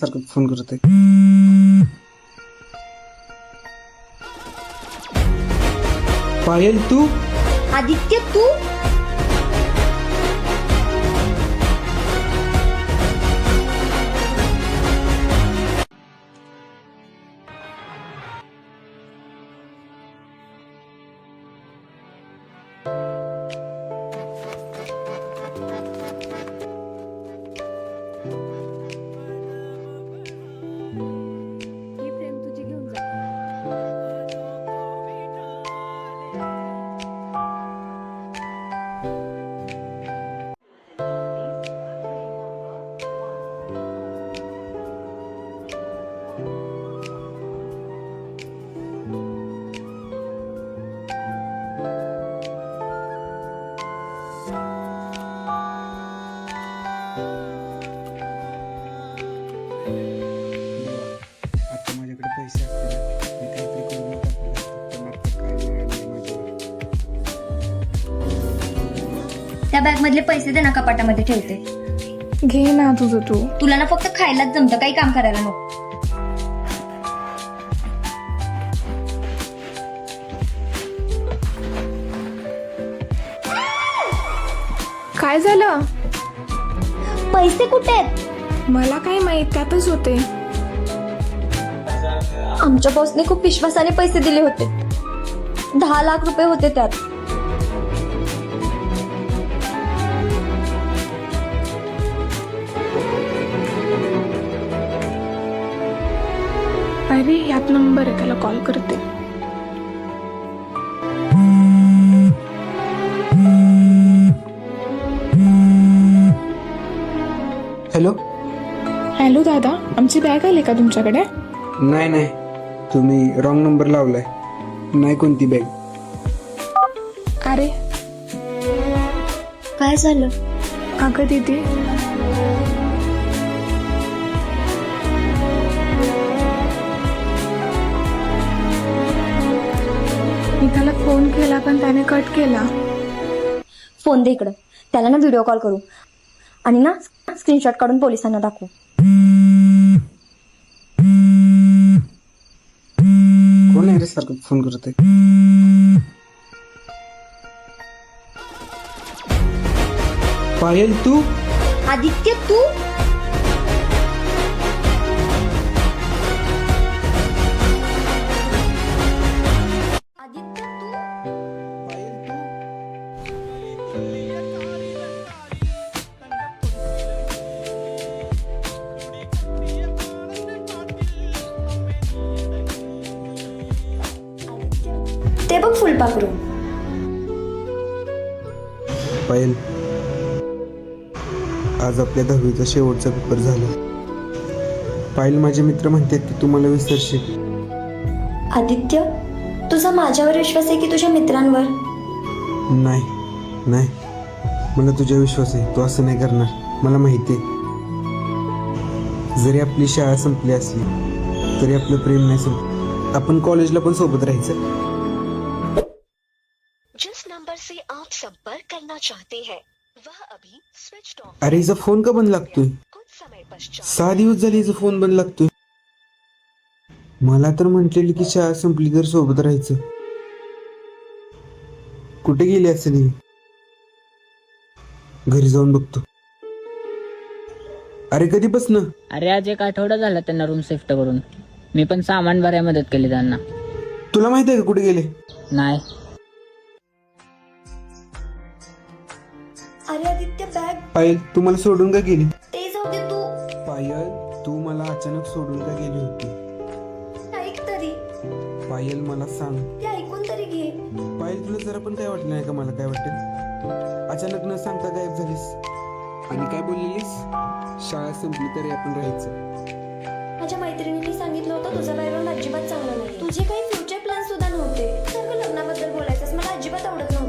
सारखं फोन करत आहे. पायल तू आदित्य तू ही प्रेम तुझी घेऊन जा. आता माझ्याकडे पैसे असते मी काहीतरी करून टाकलं असतं, पण आता काय मिळालं माझ्यावर. त्या बॅग मधले पैसे दे ना, कपाटामध्ये ठेवते. घे ना तुझं तू. तुला ना फक्त खायलाच जमतं, काही काम करायला नको. काय झालं? पैसे कुठे आहेत? मला काय माहित, त्यातच होते. आमच्या बॉसने खूप विश्वासाने पैसे दिले होते. 10 लाख रुपये होते त्यात. अरे यात नंबर आहे, त्याला कॉल करते. हॅलो. हॅलो दादा, आमची बॅग आली का तुमच्याकडे? नाही नाही, तुम्ही रॉंग नंबर लावलाय. नाही कोणती बॅग. अरे काय झालं? अगं दीदी, मी त्याला फोन केला पण त्याने कट केला. फोन दे इकडं. त्याला ना व्हिडिओ कॉल करू आणि ना स्क्रीनशॉट काढून पोलिसांना दाखवू. कोण आहे रे सारखं फोन करत आहे. पायल तू आदित्य तू आदित्य तू पायल तू ते बघ फुलपाखरू. पायल, आज आपल्या 10वीचा शेवटचा पेपर झाला. पायल, माझे मित्र म्हणतात की तू मला विसरशील. आदित्य, तुझा माझ्यावर विश्वास आहे की तुझ्या मित्रांवर? नाही नाही, मला तुझ्या विश्वास आहे. तू असं नाही करणार, मला माहिती आहे. जरी आपली शाळा संपली असली तरी आपलं प्रेम नाही संपलं. आपण कॉलेजला पण सोबत राहायचं. जिस नंबर से आप संपर्क करना चाहते हैं वह अभी स्विच ऑफ। अरे हिचा फोन का बंद लागतोय? कुछ समय पश्चात 6 दिवस झाले हिचा फोन बंद लागतोय. मला तर म्हटलेली की शाळा संपली तर सोबत राहायचं. कुठे गेली असेल ही? घरी जाऊन बघतो. अरे कधीपासनं? अरे आज 1 आठवडा झाला त्यांना रूम शिफ्ट करून. मी पण सामान भरायला मदत केली त्यांना. तुला माहिती आहे का कुठे गेले? नाही. अरे आदित्य, बॅग. पायल, तू मला सोडून का गेली? ते जाऊ दे तू. पायल, तू मला अचानक सोडून का गेली होती? ऐक तरी. पायल, मला सांग. ते ऐकून तरी घे. पायल, तुला जरा पण काय वाटलं नाही का मला काय वाटेल? अचानक न सांगता गायब झालीस. आणि काय बोललेलीस? शाळा संपली तरी आपण राहायचं. माझ्या मैत्रिणींनी सांगितलं होतं तुझा बॅकग्राऊंड अजिबात चांगला नाही. तुझे काही फ्युचर प्लॅन सुद्धा नव्हते. सारखं लग्नाबद्दल बोलायचंस, मला अजिबात आवडत नव्हतं.